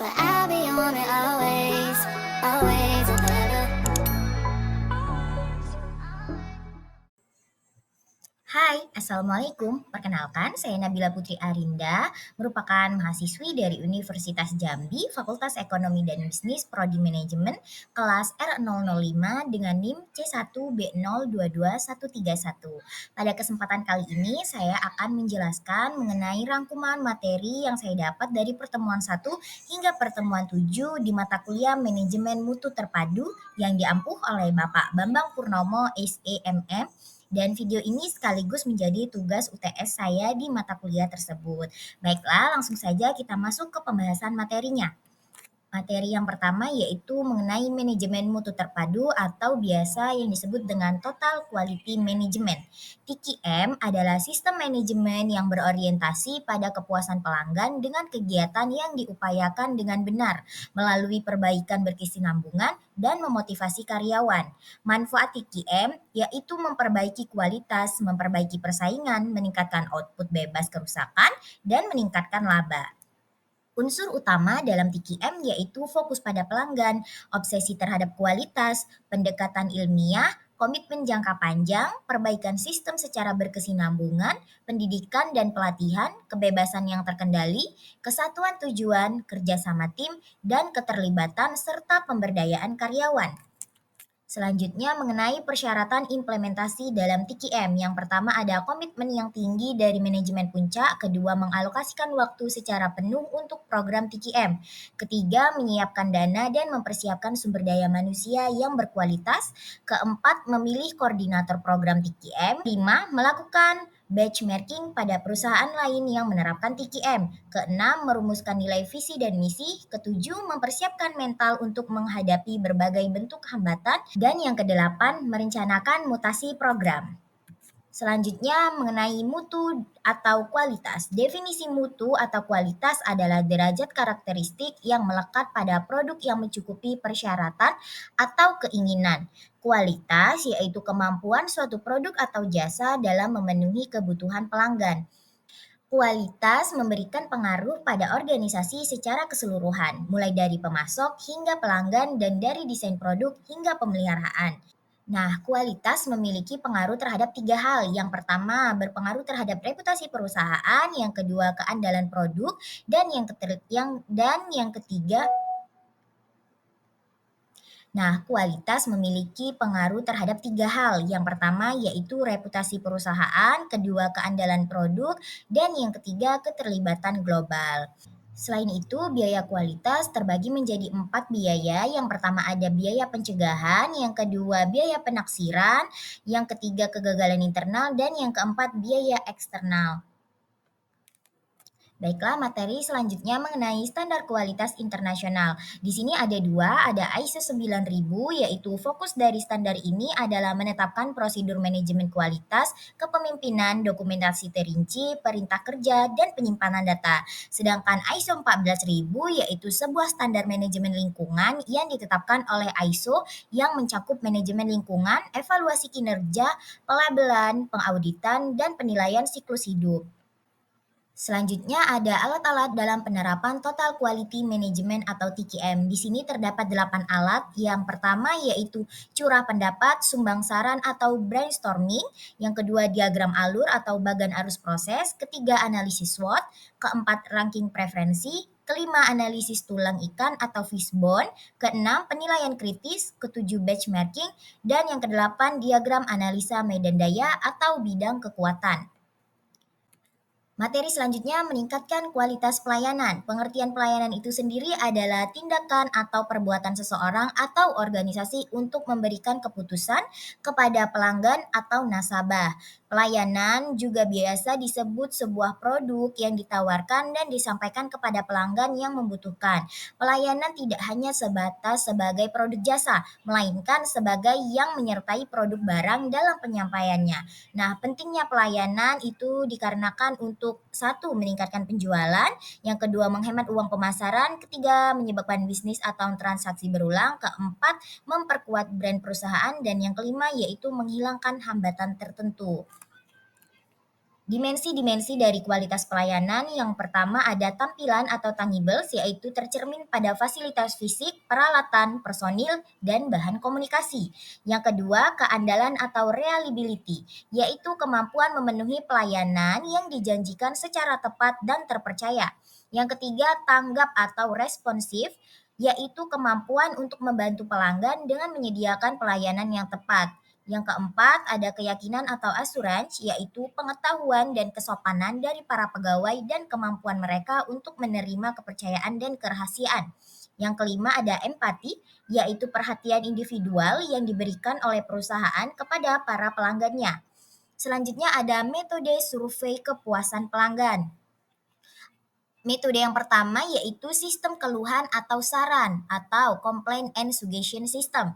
but I'll be on it always, always. Hai, Assalamualaikum. Perkenalkan, saya Nabila Putri Arinda, merupakan mahasiswi dari Universitas Jambi, Fakultas Ekonomi dan Bisnis, Prodi Manajemen, kelas R005 dengan NIM C1B022131. Pada kesempatan kali ini, saya akan menjelaskan mengenai rangkuman materi yang saya dapat dari pertemuan 1 hingga pertemuan 7 di mata kuliah Manajemen Mutu Terpadu yang diampuh oleh Bapak Bambang Purnomo, SEMM, dan video ini sekaligus menjadi tugas UTS saya di mata kuliah tersebut. Baiklah, langsung saja kita masuk ke pembahasan materinya. Materi yang pertama yaitu mengenai manajemen mutu terpadu atau biasa yang disebut dengan Total Quality Management. TQM adalah sistem manajemen yang berorientasi pada kepuasan pelanggan dengan kegiatan yang diupayakan dengan benar melalui perbaikan berkesinambungan dan memotivasi karyawan. Manfaat TQM yaitu memperbaiki kualitas, memperbaiki persaingan, meningkatkan output bebas kerusakan, dan meningkatkan laba. Unsur utama dalam TQM yaitu fokus pada pelanggan, obsesi terhadap kualitas, pendekatan ilmiah, komitmen jangka panjang, perbaikan sistem secara berkesinambungan, pendidikan dan pelatihan, kebebasan yang terkendali, kesatuan tujuan, kerjasama tim, dan keterlibatan serta pemberdayaan karyawan. Selanjutnya mengenai persyaratan implementasi dalam TQM. Yang pertama ada komitmen yang tinggi dari manajemen puncak, kedua mengalokasikan waktu secara penuh untuk program TQM, ketiga menyiapkan dana dan mempersiapkan sumber daya manusia yang berkualitas, keempat memilih koordinator program TQM, lima melakukan benchmarking pada perusahaan lain yang menerapkan TQM. Keenam, merumuskan nilai visi dan misi. Ketujuh, mempersiapkan mental untuk menghadapi berbagai bentuk hambatan. Dan yang kedelapan, merencanakan mutasi program. Selanjutnya mengenai mutu atau kualitas. Definisi mutu atau kualitas adalah derajat karakteristik yang melekat pada produk yang mencukupi persyaratan atau keinginan. Kualitas yaitu kemampuan suatu produk atau jasa dalam memenuhi kebutuhan pelanggan. Kualitas memberikan pengaruh pada organisasi secara keseluruhan, mulai dari pemasok hingga pelanggan dan dari desain produk hingga pemeliharaan. Nah, kualitas memiliki pengaruh terhadap tiga hal. Yang pertama, berpengaruh terhadap reputasi perusahaan, yang kedua, keandalan produk, dan yang ketiga, kualitas memiliki pengaruh terhadap tiga hal. Yang pertama yaitu reputasi perusahaan, kedua keandalan produk, dan yang ketiga keterlibatan global. Selain itu, biaya kualitas terbagi menjadi 4 biaya. Yang pertama ada biaya pencegahan, yang kedua biaya penaksiran, yang ketiga kegagalan internal, dan yang keempat biaya eksternal. Baiklah, materi selanjutnya mengenai standar kualitas internasional. Di sini ada dua, ada ISO 9000, yaitu fokus dari standar ini adalah menetapkan prosedur manajemen kualitas, kepemimpinan, dokumentasi terinci, perintah kerja, dan penyimpanan data. Sedangkan ISO 14000 yaitu sebuah standar manajemen lingkungan yang ditetapkan oleh ISO yang mencakup manajemen lingkungan, evaluasi kinerja, pelabelan, pengauditan, dan penilaian siklus hidup. Selanjutnya ada alat-alat dalam penerapan Total Quality Management atau TQM. Di sini terdapat 8 alat. Yang pertama yaitu curah pendapat, sumbang saran atau brainstorming. Yang kedua diagram alur atau bagan arus proses. Ketiga analisis SWOT. Keempat ranking preferensi. Kelima analisis tulang ikan atau fishbone. Keenam penilaian kritis. Ketujuh benchmarking. Dan yang kedelapan diagram analisa medan daya atau bidang kekuatan. Materi selanjutnya meningkatkan kualitas pelayanan. Pengertian pelayanan itu sendiri adalah tindakan atau perbuatan seseorang atau organisasi untuk memberikan keputusan kepada pelanggan atau nasabah. Pelayanan juga biasa disebut sebuah produk yang ditawarkan dan disampaikan kepada pelanggan yang membutuhkan. Pelayanan tidak hanya sebatas sebagai produk jasa, melainkan sebagai yang menyertai produk barang dalam penyampaiannya. Nah, pentingnya pelayanan itu dikarenakan untuk satu meningkatkan penjualan, yang kedua menghemat uang pemasaran, ketiga menyebabkan bisnis atau transaksi berulang, keempat memperkuat brand perusahaan, dan yang kelima yaitu menghilangkan hambatan tertentu. Dimensi-dimensi dari kualitas pelayanan yang pertama ada tampilan atau tangibles, yaitu tercermin pada fasilitas fisik, peralatan, personil, dan bahan komunikasi. Yang kedua, keandalan atau reliability, yaitu kemampuan memenuhi pelayanan yang dijanjikan secara tepat dan terpercaya. Yang ketiga, tanggap atau responsif, yaitu kemampuan untuk membantu pelanggan dengan menyediakan pelayanan yang tepat. Yang keempat, ada keyakinan atau assurance, yaitu pengetahuan dan kesopanan dari para pegawai dan kemampuan mereka untuk menerima kepercayaan dan kerahasiaan. Yang kelima, ada empati, yaitu perhatian individual yang diberikan oleh perusahaan kepada para pelanggannya. Selanjutnya ada metode survei kepuasan pelanggan. Metode yang pertama yaitu sistem keluhan atau saran atau complaint and suggestion system,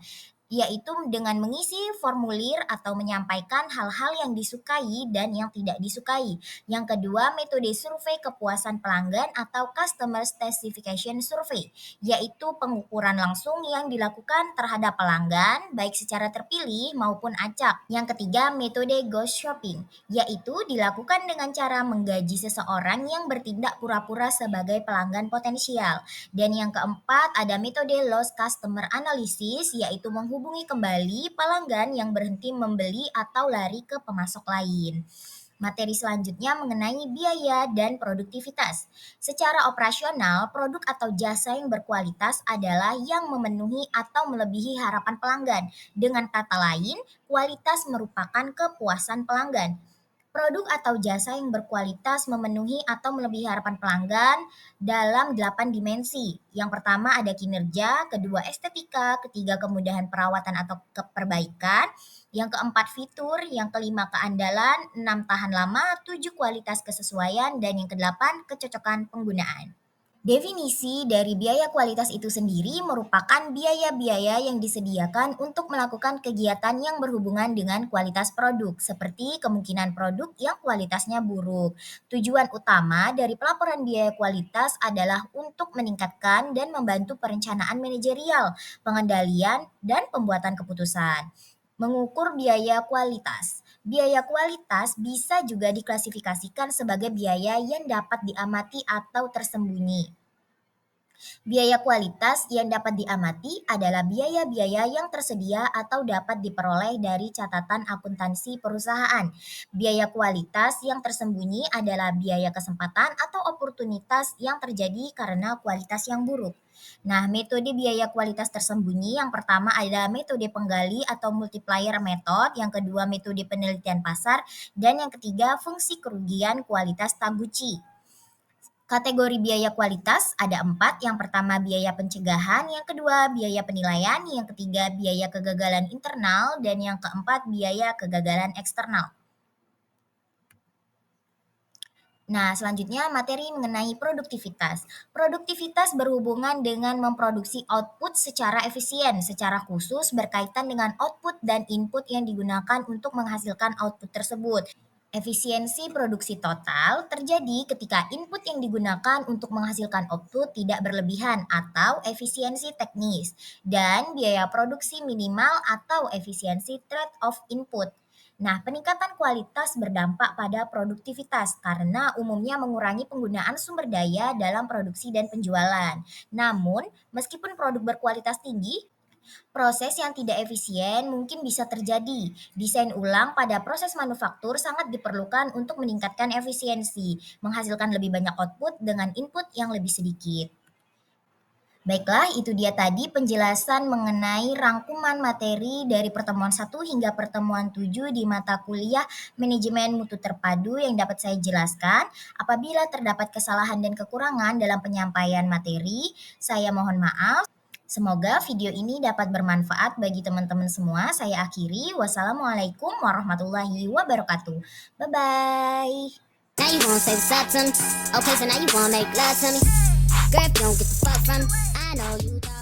yaitu dengan mengisi formulir atau menyampaikan hal-hal yang disukai dan yang tidak disukai. Yang kedua, metode survei kepuasan pelanggan atau customer specification survey, yaitu pengukuran langsung yang dilakukan terhadap pelanggan baik secara terpilih maupun acak. Yang ketiga, metode ghost shopping, yaitu dilakukan dengan cara menggaji seseorang yang bertindak pura-pura sebagai pelanggan potensial. Dan yang keempat, ada metode lost customer analysis, yaitu menghubungi kembali pelanggan yang berhenti membeli atau lari ke pemasok lain. Materi selanjutnya mengenai biaya dan produktivitas. Secara operasional, produk atau jasa yang berkualitas adalah yang memenuhi atau melebihi harapan pelanggan. Dengan kata lain, kualitas merupakan kepuasan pelanggan. Produk atau jasa yang berkualitas memenuhi atau melebihi harapan pelanggan dalam 8 dimensi. Yang pertama ada kinerja, kedua estetika, ketiga kemudahan perawatan atau keperbaikan, yang keempat fitur, yang kelima keandalan, 6 tahan lama, 7 kualitas kesesuaian, dan yang kedelapan kecocokan penggunaan. Definisi dari biaya kualitas itu sendiri merupakan biaya-biaya yang disediakan untuk melakukan kegiatan yang berhubungan dengan kualitas produk, seperti kemungkinan produk yang kualitasnya buruk. Tujuan utama dari pelaporan biaya kualitas adalah untuk meningkatkan dan membantu perencanaan manajerial, pengendalian, dan pembuatan keputusan. Mengukur biaya kualitas. Biaya kualitas bisa juga diklasifikasikan sebagai biaya yang dapat diamati atau tersembunyi. Biaya kualitas yang dapat diamati adalah biaya-biaya yang tersedia atau dapat diperoleh dari catatan akuntansi perusahaan. Biaya kualitas yang tersembunyi adalah biaya kesempatan atau oportunitas yang terjadi karena kualitas yang buruk. Nah, metode biaya kualitas tersembunyi yang pertama adalah metode penggali atau multiplier method, yang kedua metode penelitian pasar, dan yang ketiga fungsi kerugian kualitas Taguchi. Kategori biaya kualitas ada 4, yang pertama biaya pencegahan, yang kedua biaya penilaian, yang ketiga biaya kegagalan internal, dan yang keempat biaya kegagalan eksternal. Nah, selanjutnya materi mengenai produktivitas. Produktivitas berhubungan dengan memproduksi output secara efisien, secara khusus berkaitan dengan output dan input yang digunakan untuk menghasilkan output tersebut. Efisiensi produksi total terjadi ketika input yang digunakan untuk menghasilkan output tidak berlebihan atau efisiensi teknis, dan biaya produksi minimal atau efisiensi trade-off input. Nah, peningkatan kualitas berdampak pada produktivitas karena umumnya mengurangi penggunaan sumber daya dalam produksi dan penjualan. Namun, meskipun produk berkualitas tinggi, proses yang tidak efisien mungkin bisa terjadi. Desain ulang pada proses manufaktur sangat diperlukan untuk meningkatkan efisiensi, menghasilkan lebih banyak output dengan input yang lebih sedikit. Baiklah, itu dia tadi penjelasan mengenai rangkuman materi dari pertemuan 1 hingga pertemuan 7 di mata kuliah Manajemen Mutu Terpadu yang dapat saya jelaskan. Apabila terdapat kesalahan dan kekurangan dalam penyampaian materi, saya mohon maaf. Semoga video ini dapat bermanfaat bagi teman-teman semua. Saya akhiri. Wassalamualaikum warahmatullahi wabarakatuh. Bye-bye. Now you wanna say what's up to me? Okay, so now you wanna make love to me? Girl, if you don't get the fuck from me, I know you thought